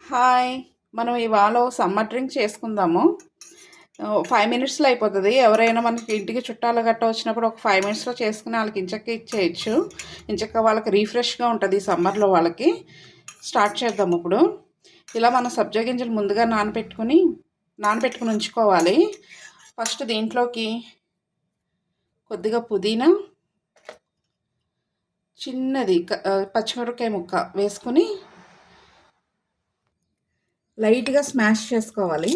Hi! మనం ఇవాళ summer drink చేసుకుందాము. 5 మినిట్స్‌లో అయిపోతది. ఎవరైనా మనకి ఇంటికి చుట్టాలు గట్టా వచ్చినప్పుడు ఒక 5 మినిట్స్‌లో చేసుకొని ఆళ్ళకి ఇంచక్కా ఇచ్చేయొచ్చు. ఇంచక్కా వాళ్ళకి రిఫ్రెష్‌గా ఉంటది ఈ సమ్మర్‌లో వాళ్ళకి. స్టార్ట్ చేద్దాం ఇప్పుడు. ఇలా మనం సబ్జా గింజలు ముందుగా నానబెట్టుకొని ఉంచుకోవాలి. ఫస్ట్ దీంట్లోకి కొద్దిగా పుదీనా, చిన్నది పచ్చిమిరపకాయ ముక్క వేసుకొని లైట్‌గా స్మాష్ చేసుకోవాలి.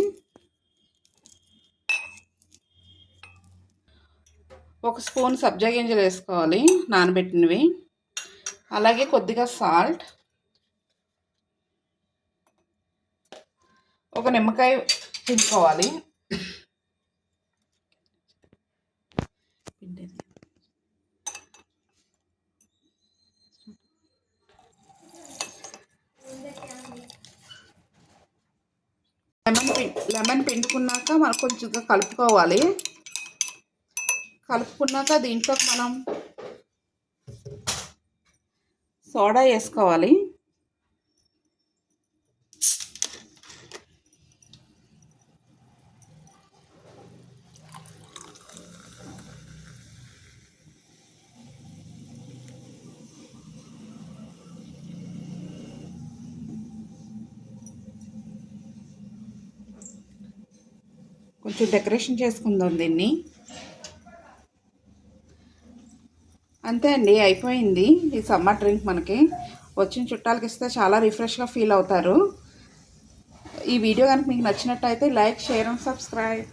ఒక స్పూన్ సబ్జా గింజలు వేసుకోవాలి నానబెట్టినవి. అలాగే కొద్దిగా సాల్ట్, ఒక నిమ్మకాయ పిండుకోవాలి. లెమన్ పిండుకున్నాక మనం కొంచెం కలుపుకోవాలి. కలుపుకున్నాక దీంట్లోకి మనం సోడా వేసుకోవాలి. కొంచెం డెకరేషన్ చేసుకుందాం దీన్ని. అంతే అండి, అయిపోయింది ఈ సమ్మర్ డ్రింక్. మనకి వచ్చిన చుట్టాలకి ఇస్తే చాలా రిఫ్రెష్గా ఫీల్ అవుతారు. ఈ వీడియో కనుక మీకు నచ్చినట్టయితే లైక్, షేర్ అండ్ సబ్స్క్రైబ్.